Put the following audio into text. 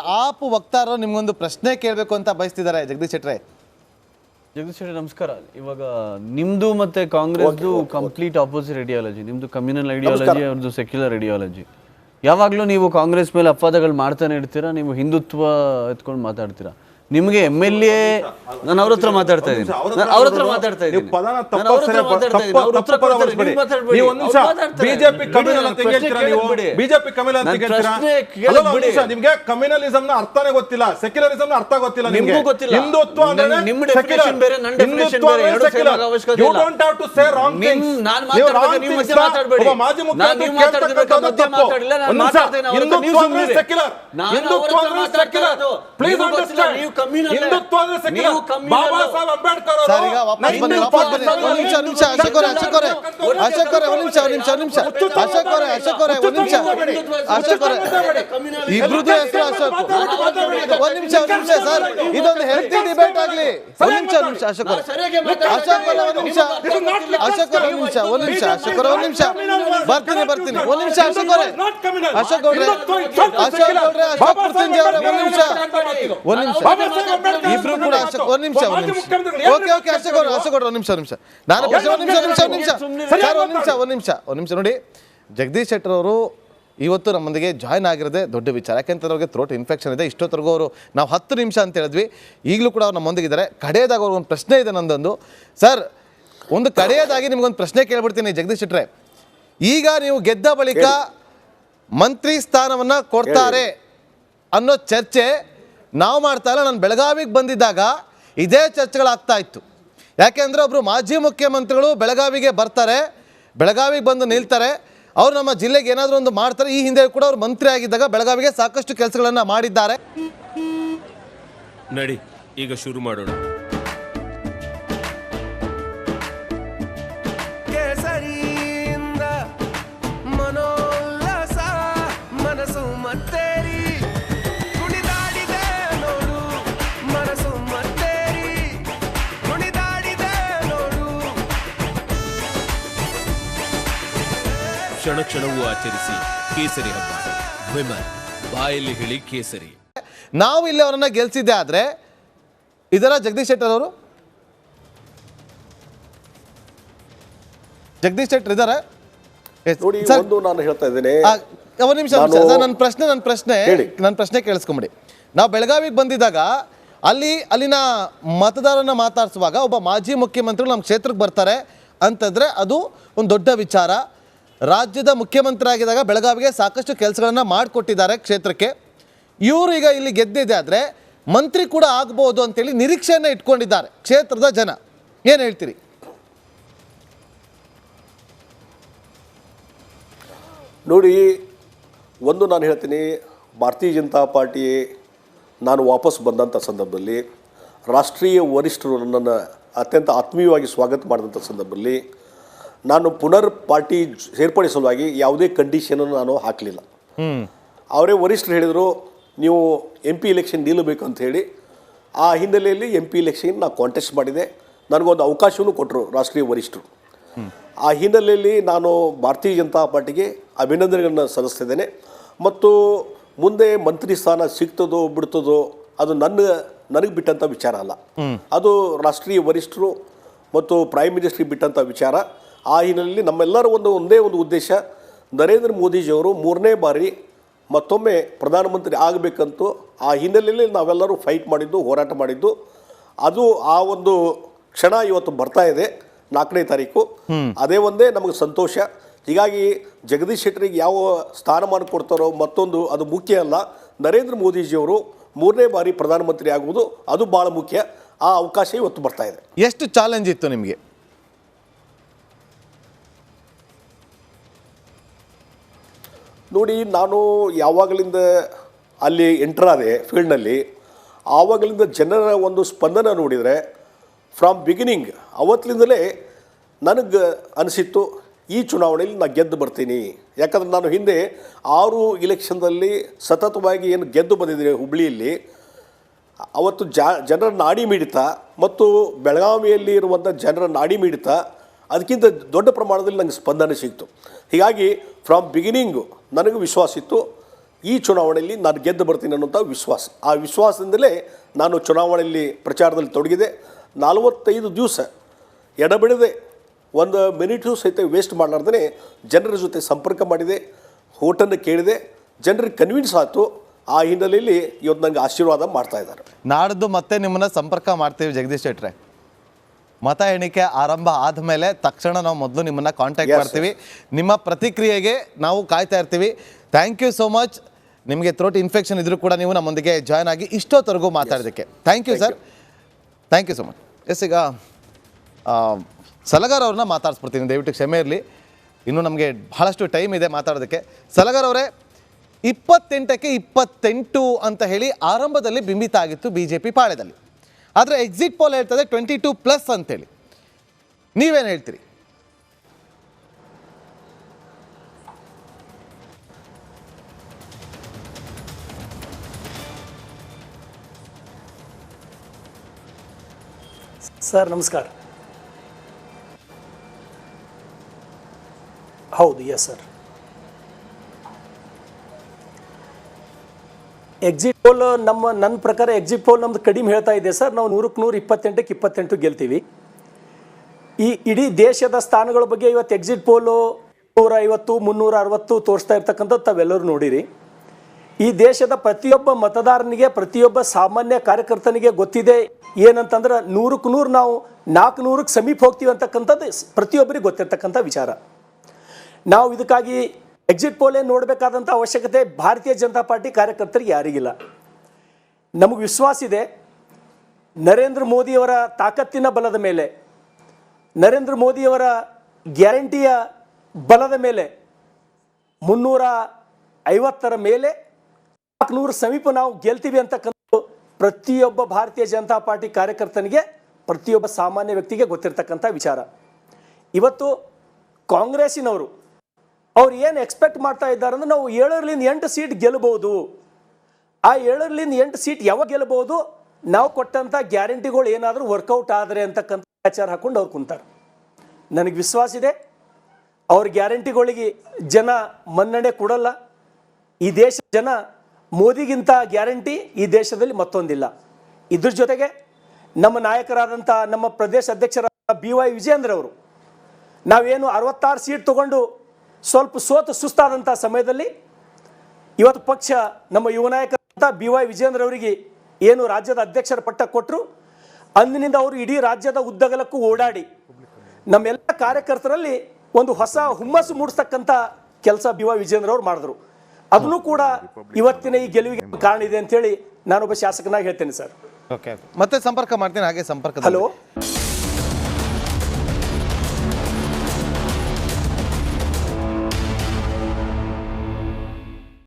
App ವಕ್ತಾರರು ನಿಮ್ಗೊಂದು ಪ್ರಶ್ನೆ ಕೇಳಬೇಕು ಅಂತ ಬಯಸ್ತಿದ್ದಾರೆ ಜಗದೀಶ್ ಶೆಟ್ರೆ. ಜಗದೀಶ್ ಶೆಟ್ಟಿ ನಮಸ್ಕಾರ. ಇವಾಗ ನಿಮ್ದು ಮತ್ತೆ ಕಾಂಗ್ರೆಸ್ದು ಕಂಪ್ಲೀಟ್ ಆಪೋಸಿಟ್ ಐಡಿಯಾಲಜಿ. ನಿಮ್ದು ಕಮ್ಯುನಲ್ ಐಡಿಯಾಲಜಿ, ಅವ್ರದ್ದು ಸೆಕ್ಯುಲರ್ ಐಡಿಯಾಲಜಿ. ಯಾವಾಗಲೂ ನೀವು ಕಾಂಗ್ರೆಸ್ ಮೇಲೆ ಅಪವಾದಗಳು ಮಾಡ್ತಾನೆ ಇರ್ತೀರಾ, ನೀವು ಹಿಂದುತ್ವ ಎತ್ಕೊಂಡು ಮಾತಾಡ್ತೀರಾ. ನಿಮಗೆ MLA ನಾನು ಅವ್ರ ಹತ್ರ ಮಾತಾಡ್ತಾ ಇದ್ದೀನಿ, ಬಿಜೆಪಿ ಕಮ್ಯುನಲ್ ಅಂತ ಹೇಳ್ತೀರಾ ನೀವು? ಬಿಜೆಪಿ ಕಮ್ಯುನಲ್ ಅಂತ ಹೇಳ್ತೀರಾ? ನಿಮ್ಗೆ ಕಮ್ಯುನಲಿಸಂ ನ ಅರ್ಥನೇ ಗೊತ್ತಿಲ್ಲ, ಸೆಕ್ಯುಲರಿಸಂ ನ ಅರ್ಥ ಗೊತ್ತಿಲ್ಲ ನಿಮ್ಗೆ. ಹಿಂದುತ್ವ ಅಂದ್ರೆ ನಿಮ್ಮ ಡೆಫಿನಿಷನ್ ಬೇರೆ, ನನ್ನ ಡೆಫಿನಿಷನ್ ಬೇರೆ, ಎರಡು ಸೇಮ್ ಆಗೋ ಅವಶ್ಯಕತೆ ಇಲ್ಲ. You don't have to say wrong things. ನಾನು ಮಾತಾಡ್ಬೇಕು, ನೀವು ಮಧ್ಯೆ ಮಾತಾಡಬೇಡಿ. ಮಾಜಿ ಮುಖ್ಯಮಂತ್ರಿ ಮಾತಾಡಬೇಕು, ಮಧ್ಯೆ ಮಾತಾಡಲಿಲ್ಲ, ನಾನು ಮಾತಾಡ್ತೇನೆ. ಹಿಂದುತ್ವ ಅಂದ್ರೆ ಸೆಕ್ಯುಲರ್, ಹಿಂದುತ್ವ ಅಂದ್ರೆ ಸೆಕ್ಯುಲರ್. Please understand. ಹಿಂದುತ್ವ ಅಂದ್ರೆ ಸೆಕ್ಯುಲರ್. ಬಾಬಾ ಸಾಹೇಬ್ ಅಂಬೇಡ್ಕರ್ ಅವರು ಸರ್, ಈಗ ವಾಪಸ್ ಬನ್ನಿ. ಇಬ್ರದ್ದು ಹೆಸರು ಅಶೋಕ್. ಒಂದ್ ನಿಮಿಷ ಸರ್, ಇದೊಂದು ಹೆಲ್ತಿ ಡಿಬೇಟ್ ಆಗ್ಲಿ. ಒಂದ್ ನಿಮಿಷ ಅಶೋಕ್ ಬರ್ತೀನಿ. ಒಂದ್ ನಿಮಿಷ ಅಶೋಕ್ ಗೌಡ್ರೆ, ಇಬ್ರು ಕೂಡ ಒಂದ್ ನಿಮಿಷ ನೋಡಿ. ಜಗದೀಶ್ ಶೆಟ್ಟರ್ ಅವರು ಇವತ್ತು ನಮ್ಮೊಂದಿಗೆ ಜಾಯ್ನ್ ಆಗಿರೋದೇ ದೊಡ್ಡ ವಿಚಾರ. ಯಾಕೆಂತಂದ್ರೆ ಅವ್ರಿಗೆ ಥ್ರೋಟ್ ಇನ್ಫೆಕ್ಷನ್ ಇದೆ. ಇಷ್ಟೊತ್ತರೆಗೂ ಅವರು ನಾವು 10 ನಿಮಿಷ ಅಂತ ಹೇಳಿದ್ವಿ, ಈಗಲೂ ಕೂಡ ಅವ್ರು ನಮ್ಮೊಂದಿಗಿದ್ದಾರೆ. ಕಡೆಯದಾಗ ಅವ್ರಿಗೊಂದು ಪ್ರಶ್ನೆ ಇದೆ ನಂದೊಂದು. ಸರ್, ಒಂದು ಕಡೆಯದಾಗಿ ನಿಮ್ಗೊಂದು ಪ್ರಶ್ನೆ ಕೇಳ್ಬಿಡ್ತೀನಿ ಜಗದೀಶ್ ಶೆಟ್ರೆ. ಈಗ ನೀವು ಗೆದ್ದ ಬಳಿಕ ಮಂತ್ರಿ ಸ್ಥಾನವನ್ನು ಕೊಡ್ತಾರೆ ಅನ್ನೋ ಚರ್ಚೆ ನಾವು ಮಾಡ್ತಾ ಇಲ್ಲ. ನಾನು ಬೆಳಗಾವಿಗೆ ಬಂದಿದ್ದಾಗ ಇದೇ ಚರ್ಚೆಗಳಾಗ್ತಾ ಇತ್ತು. ಯಾಕೆಂದರೆ ಒಬ್ಬರು ಮಾಜಿ ಮುಖ್ಯಮಂತ್ರಿಗಳು ಬೆಳಗಾವಿಗೆ ಬರ್ತಾರೆ, ಬೆಳಗಾವಿಗೆ ಬಂದು ನಿಲ್ತಾರೆ, ಅವರು ನಮ್ಮ ಜಿಲ್ಲೆಗೆ ಏನಾದರೂ ಒಂದು ಮಾಡ್ತಾರೆ. ಈ ಹಿಂದೆ ಕೂಡ ಅವರು ಮಂತ್ರಿ ಆಗಿದ್ದಾಗ ಬೆಳಗಾವಿಗೆ ಸಾಕಷ್ಟು ಕೆಲಸಗಳನ್ನು ಮಾಡಿದ್ದಾರೆ. ನಡಿ ಈಗ ಶುರು ಮಾಡೋಣ. ಕ್ಷಣ ಕ್ಷಣವೂ ಆಚರಿಸಿ ಕೇಸರಿ ಹಬ್ಬ. ವಿಮಲ್ ಬಾಯಲ್ಲಿ ಹೇಳಿ ಕೇಸರಿ. ನಾವು ಇಲ್ಲಿ ಅವರನ್ನ ಗೆಲ್ಸಿದ್ದೆ ಆದ್ರೆ ಇದರ ಜಗದೀಶ್ ಶೆಟ್ಟರ್ ಅವರು, ಜಗದೀಶ್ ಶೆಟ್ಟರ್ ಇದ್ದಾರೆ. ನಾನು ಹೇಳ್ತಾ ಇದ್ದೇನೆ, ಒಂದು ನಿಮಿಷ ನನ್ನ ಪ್ರಶ್ನೆ ಕೇಳಿಸ್ಕೊಂಬಿಡಿ. ನಾವು ಬೆಳಗಾವಿಗೆ ಬಂದಿದ್ದಾಗ ಅಲ್ಲಿನ ಮತದಾರನ ಮಾತಾಡಿಸುವಾಗ ಒಬ್ಬ ಮಾಜಿ ಮುಖ್ಯಮಂತ್ರಿಗಳು ನಮ್ಮ ಕ್ಷೇತ್ರಕ್ಕೆ ಬರ್ತಾರೆ ಅಂತಂದ್ರೆ ಅದು ಒಂದು ದೊಡ್ಡ ವಿಚಾರ. ರಾಜ್ಯದ ಮುಖ್ಯಮಂತ್ರಿ ಆಗಿದ್ದಾಗ ಬೆಳಗಾವಿಗೆ ಸಾಕಷ್ಟು ಕೆಲಸಗಳನ್ನು ಮಾಡಿಕೊಟ್ಟಿದ್ದಾರೆ ಕ್ಷೇತ್ರಕ್ಕೆ. ಇವರು ಈಗ ಇಲ್ಲಿ ಗೆದ್ದಿದೆ ಆದರೆ ಮಂತ್ರಿ ಕೂಡ ಆಗ್ಬೋದು ಅಂತೇಳಿ ನಿರೀಕ್ಷೆಯನ್ನು ಇಟ್ಕೊಂಡಿದ್ದಾರೆ ಕ್ಷೇತ್ರದ ಜನ. ಏನು ಹೇಳ್ತೀರಿ? ನೋಡಿ, ಒಂದು ನಾನು ಹೇಳ್ತೀನಿ, ಭಾರತೀಯ ಜನತಾ ಪಾರ್ಟಿ ನಾನು ವಾಪಸ್ ಬಂದಂಥ ಸಂದರ್ಭದಲ್ಲಿ ರಾಷ್ಟ್ರೀಯ ವರಿಷ್ಠರು ನನ್ನನ್ನು ಅತ್ಯಂತ ಆತ್ಮೀಯವಾಗಿ ಸ್ವಾಗತ ಮಾಡಿದಂಥ ಸಂದರ್ಭದಲ್ಲಿ ನಾನು ಪುನರ್ ಪಾರ್ಟಿ ಸೇರ್ಪಡೆ ಸಲುವಾಗಿ ಯಾವುದೇ ಕಂಡೀಷನನ್ನು ನಾನು ಹಾಕಲಿಲ್ಲ. ಅವರೇ ವರಿಷ್ಠರು ಹೇಳಿದರು, ನೀವು MP ಎಲೆಕ್ಷನ್ ನಿಲ್ಲಬೇಕು ಅಂತ ಹೇಳಿ. ಆ ಹಿನ್ನೆಲೆಯಲ್ಲಿ MP ಎಲೆಕ್ಷನ್ ನಾನು ಕಾಂಟೆಸ್ಟ್ ಮಾಡಿದೆ. ನನಗೊಂದು ಅವಕಾಶವೂ ಕೊಟ್ಟರು ರಾಷ್ಟ್ರೀಯ ವರಿಷ್ಠರು. ಆ ಹಿನ್ನೆಲೆಯಲ್ಲಿ ನಾನು ಭಾರತೀಯ ಜನತಾ ಪಾರ್ಟಿಗೆ ಅಭಿನಂದನೆಗಳನ್ನು ಸಲ್ಲಿಸ್ತಿದ್ದೇನೆ. ಮತ್ತು ಮುಂದೆ ಮಂತ್ರಿ ಸ್ಥಾನ ಸಿಗ್ತದೋ ಬಿಡ್ತದೋ ಅದು ನನಗೆ ಬಿಟ್ಟಂಥ ವಿಚಾರ ಅಲ್ಲ, ಅದು ರಾಷ್ಟ್ರೀಯ ವರಿಷ್ಠರು ಮತ್ತು ಪ್ರೈಮ್ ಮಿನಿಸ್ಟ್ರಿಗೆ ಬಿಟ್ಟಂಥ ವಿಚಾರ. ಆ ಹಿನ್ನೆಲೆಯಲ್ಲಿ ನಮ್ಮೆಲ್ಲರ ಒಂದೇ ಒಂದು ಉದ್ದೇಶ, ನರೇಂದ್ರ ಮೋದಿಜಿಯವರು 3ನೇ ಬಾರಿ ಮತ್ತೊಮ್ಮೆ ಪ್ರಧಾನಮಂತ್ರಿ ಆಗಬೇಕಂತೂ ಆ ಹಿನ್ನೆಲೆಯಲ್ಲಿ ನಾವೆಲ್ಲರೂ ಫೈಟ್ ಮಾಡಿದ್ದು, ಹೋರಾಟ ಮಾಡಿದ್ದು. ಅದು ಆ ಒಂದು ಕ್ಷಣ ಇವತ್ತು ಬರ್ತಾ ಇದೆ, 4ನೇ ತಾರೀಕು. ಅದೇ ಒಂದೇ ನಮಗೆ ಸಂತೋಷ. ಹೀಗಾಗಿ ಜಗದೀಶ್ ಶೆಟ್ಟರಿಗೆ ಯಾವ ಸ್ಥಾನಮಾನ ಕೊಡ್ತಾರೋ ಮತ್ತೊಂದು ಅದು ಮುಖ್ಯ ಅಲ್ಲ. ನರೇಂದ್ರ ಮೋದಿಜಿಯವರು 3ನೇ ಬಾರಿ ಪ್ರಧಾನಮಂತ್ರಿ ಆಗುವುದು ಅದು ಭಾಳ ಮುಖ್ಯ. ಆ ಅವಕಾಶ ಇವತ್ತು ಬರ್ತಾ ಇದೆ. ಎಷ್ಟು ಚಾಲೆಂಜ್ ಇತ್ತು ನಿಮಗೆ? ನೋಡಿ, ನಾನು ಯಾವಾಗಲಿಂದ ಅಲ್ಲಿ ಎಂಟ್ರಾದೆ ಫೀಲ್ಡ್ನಲ್ಲಿ, ಆವಾಗಲಿಂದ ಜನರ ಒಂದು ಸ್ಪಂದನ ನೋಡಿದರೆ ಫ್ರಮ್ ಬಿಗಿನಿಂಗ್ ಅವತ್ತಿನಿಂದಲೇ ನನಗೆ ಅನಿಸಿತ್ತು ಈ ಚುನಾವಣೆಯಲ್ಲಿ ನಾನು ಗೆದ್ದು ಬರ್ತೀನಿ. ಯಾಕಂದರೆ ನಾನು ಹಿಂದೆ 6 ಇಲೆಕ್ಷನ್ದಲ್ಲಿ ಸತತವಾಗಿ ಏನು ಗೆದ್ದು ಬಂದಿದ್ದೀನಿ ಹುಬ್ಬಳ್ಳಿಯಲ್ಲಿ. ಅವತ್ತು ಜನರ ನಾಡಿ ಮಿಡಿತ ಮತ್ತು ಬೆಳಗಾವಿಯಲ್ಲಿ ಇರುವಂಥ ಜನರ ನಾಡಿ ಮಿಡಿತ ಅದಕ್ಕಿಂತ ದೊಡ್ಡ ಪ್ರಮಾಣದಲ್ಲಿ ನನಗೆ ಸ್ಪಂದನೆ ಸಿಕ್ತು. ಹೀಗಾಗಿ ಫ್ರಮ್ ಬಿಗಿನಿಂಗು ನನಗೆ ವಿಶ್ವಾಸ ಇತ್ತು ಈ ಚುನಾವಣೆಯಲ್ಲಿ ನಾನು ಗೆದ್ದು ಬರ್ತೀನಿ ಅನ್ನೋಂಥ ವಿಶ್ವಾಸ. ಆ ವಿಶ್ವಾಸದಿಂದಲೇ ನಾನು ಚುನಾವಣೆಯಲ್ಲಿ ಪ್ರಚಾರದಲ್ಲಿ ತೊಡಗಿದೆ. 45 ದಿವಸ ಎಡಬಿಡದೆ ಒಂದು ಮಿನಿಟು ಸಹಿತ ವೇಸ್ಟ್ ಮಾಡಲಾರ್ದೇ ಜನರ ಜೊತೆ ಸಂಪರ್ಕ ಮಾಡಿದೆ, ಓಟನ್ನು ಕೇಳಿದೆ, ಜನರಿಗೆ ಕನ್ವಿನ್ಸ್ ಆಯಿತು. ಆ ಹಿನ್ನೆಲೆಯಲ್ಲಿ ಇವತ್ತು ನನಗೆ ಆಶೀರ್ವಾದ ಮಾಡ್ತಾ ಇದ್ದಾರೆ. ನಾಡ್ದು ಮತ್ತೆ ನಿಮ್ಮನ್ನ ಸಂಪರ್ಕ ಮಾಡ್ತೀವಿ ಜಗದೀಶ್ ಶೆಟ್ರೆ. ಮತ ಎಣಿಕೆ ಆರಂಭ ಆದಮೇಲೆ ತಕ್ಷಣ ನಾವು ಮೊದಲು ನಿಮ್ಮನ್ನ ಕಾಂಟ್ಯಾಕ್ಟ್ ಮಾಡ್ತೀವಿ. ನಿಮ್ಮ ಪ್ರತಿಕ್ರಿಯೆಗೆ ನಾವು ಕಾಯ್ತಾ ಇರ್ತೀವಿ. Thank you so much. ನಿಮಗೆ ಥ್ರೋಟ್ ಇನ್ಫೆಕ್ಷನ್ ಇದ್ರೂ ಕೂಡ ನೀವು ನಮ್ಮೊಂದಿಗೆ ಜಾಯ್ನ್ ಆಗಿ ಇಷ್ಟೊತ್ತರೆಗೂ ಮಾತಾಡೋದಕ್ಕೆ thank you sir. Thank you so much. Yes, ಈಗ ಸಲಗಾರ್ ಅವ್ರನ್ನ ಮಾತಾಡಿಸ್ಬಿಡ್ತೀನಿ, ದಯವಿಟ್ಟು ಕ್ಷಮೆ ಇರಲಿ. ಇನ್ನೂ ನಮಗೆ ಬಹಳಷ್ಟು ಟೈಮ್ ಇದೆ ಮಾತಾಡೋದಕ್ಕೆ. ಸಲಗಾರ್ ಅವರೇ, 28ಕ್ಕೆ 28 ಅಂತ ಹೇಳಿ ಆರಂಭದಲ್ಲಿ ಬಿಂಬಿತ ಆಗಿತ್ತು BJP ಪಾಳ್ಯದಲ್ಲಿ. ಆದರೆ ಎಕ್ಸಿಟ್ ಪೋಲ್ ಹೇಳ್ತದೆ 22+ ಅಂತೇಳಿ. ನೀವೇನು ಹೇಳ್ತೀರಿ? ಸರ್ ನಮಸ್ಕಾರ. ಹೌದು, ಎಸ್ ಸರ್. ಎಕ್ಸಿಟ್ ಪೋಲ್ ನನ್ನ ಪ್ರಕಾರ ಎಕ್ಸಿಟ್ ಪೋಲ್ ನಮ್ದು ಕಡಿಮೆ ಹೇಳ್ತಾ ಇದೆ ಸರ್. ನಾವು 100ಕ್ಕೆ 100 28ಕ್ಕೆ 28 ಗೆಲ್ತೀವಿ. ಈ ಇಡೀ ದೇಶದ ಸ್ಥಾನಗಳ ಬಗ್ಗೆ ಇವತ್ತು ಎಕ್ಸಿಟ್ ಪೋಲು 150 360 ತೋರಿಸ್ತಾ ಇರ್ತಕ್ಕಂಥದ್ದು ತಾವೆಲ್ಲರೂ ನೋಡಿರಿ. ಈ ದೇಶದ ಪ್ರತಿಯೊಬ್ಬ ಮತದಾರನಿಗೆ, ಪ್ರತಿಯೊಬ್ಬ ಸಾಮಾನ್ಯ ಕಾರ್ಯಕರ್ತನಿಗೆ ಗೊತ್ತಿದೆ ಏನಂತಂದ್ರೆ 100ಕ್ಕೆ 100 ನಾವು 400ಕ್ಕೆ ಸಮೀಪ ಹೋಗ್ತೀವಿ ಅಂತಕ್ಕಂಥದ್ದು ಪ್ರತಿಯೊಬ್ಬರಿಗೆ ಗೊತ್ತಿರ್ತಕ್ಕಂಥ ವಿಚಾರ. ನಾವು ಇದಕ್ಕಾಗಿ ಎಕ್ಸಿಟ್ ಪೋಲೇ ನೋಡಬೇಕಾದಂಥ ಅವಶ್ಯಕತೆ ಭಾರತೀಯ ಜನತಾ ಪಾರ್ಟಿ ಕಾರ್ಯಕರ್ತರಿಗೆ ಯಾರಿಗಿಲ್ಲ. ನಮಗೆ ವಿಶ್ವಾಸ ಇದೆ, ನರೇಂದ್ರ ಮೋದಿಯವರ ತಾಕತ್ತಿನ ಬಲದ ಮೇಲೆ, ನರೇಂದ್ರ ಮೋದಿಯವರ ಗ್ಯಾರಂಟಿಯ ಬಲದ ಮೇಲೆ 350 ಮೇಲೆ 400 ಸಮೀಪ ನಾವು ಗೆಲ್ತೀವಿ ಅಂತಕ್ಕಂಥ ಪ್ರತಿಯೊಬ್ಬ ಭಾರತೀಯ ಜನತಾ ಪಾರ್ಟಿ ಕಾರ್ಯಕರ್ತನಿಗೆ, ಪ್ರತಿಯೊಬ್ಬ ಸಾಮಾನ್ಯ ವ್ಯಕ್ತಿಗೆ ಗೊತ್ತಿರ್ತಕ್ಕಂಥ ವಿಚಾರ. ಇವತ್ತು ಕಾಂಗ್ರೆಸ್ಸಿನವರು ಅವ್ರು ಏನು ಎಕ್ಸ್ಪೆಕ್ಟ್ ಮಾಡ್ತಾ ಇದ್ದಾರೆ ಅಂದ್ರೆ ನಾವು 7ರಿಂದ 8 ಸೀಟ್ ಗೆಲ್ಲಬಹುದು. ಆ 7ರಿಂದ 8 ಸೀಟ್ ಯಾವಾಗ ಗೆಲ್ಲಬಹುದು, ನಾವು ಕೊಟ್ಟಂಥ ಗ್ಯಾರಂಟಿಗಳು ಏನಾದರೂ ವರ್ಕೌಟ್ ಆದರೆ ಅಂತಕ್ಕಂಥ ವಿಚಾರ ಹಾಕೊಂಡು ಅವ್ರು ಕುಂತಾರೆ. ನನಗೆ ವಿಶ್ವಾಸ ಇದೆ, ಅವ್ರ ಗ್ಯಾರಂಟಿಗಳಿಗೆ ಜನ ಮನ್ನಣೆ ಕೊಡಲ್ಲ. ಈ ದೇಶದ ಜನ ಮೋದಿಗಿಂತ ಗ್ಯಾರಂಟಿ ಈ ದೇಶದಲ್ಲಿ ಮತ್ತೊಂದಿಲ್ಲ. ಇದ್ರ ಜೊತೆಗೆ ನಮ್ಮ ನಾಯಕರಾದಂಥ ನಮ್ಮ ಪ್ರದೇಶ ಅಧ್ಯಕ್ಷರಾದ BY ವಿಜಯೇಂದ್ರ ಅವರು, ನಾವೇನು 66 ಸೀಟ್ ತಗೊಂಡು ಸ್ವಲ್ಪ ಸೋತು ಸುಸ್ತಾದಂಥ ಸಮಯದಲ್ಲಿ ಇವತ್ತು ಪಕ್ಷ ನಮ್ಮ ಯುವ ನಾಯಕರಾದಂಥ BY ವಿಜಯೇಂದ್ರ ಅವರಿಗೆ ಏನು ರಾಜ್ಯದ ಅಧ್ಯಕ್ಷರ ಪಟ್ಟ ಕೊಟ್ಟರು, ಅಂದಿನಿಂದ ಅವರು ಇಡೀ ರಾಜ್ಯದ ಉದ್ದಗಲಕ್ಕೂ ಓಡಾಡಿ ನಮ್ಮೆಲ್ಲ ಕಾರ್ಯಕರ್ತರಲ್ಲಿ ಒಂದು ಹೊಸ ಹುಮ್ಮಸ್ಸು ಮೂಡಿಸ್ತಕ್ಕಂಥ ಕೆಲಸ BY ವಿಜಯೇಂದ್ರ ಅವರು ಮಾಡಿದ್ರು. ಅದನ್ನು ಕೂಡ ಇವತ್ತಿನ ಈ ಗೆಲುವಿಗೆ ಕಾರಣ ಇದೆ ಅಂತೇಳಿ ನಾನೊಬ್ಬ ಶಾಸಕನಾಗಿ ಹೇಳ್ತೇನೆ ಸರ್. ಓಕೆ, ಮತ್ತೆ ಸಂಪರ್ಕ ಮಾಡ್ತೀನಿ. ಹಾಗೆ ಸಂಪರ್ಕ. ಹಲೋ.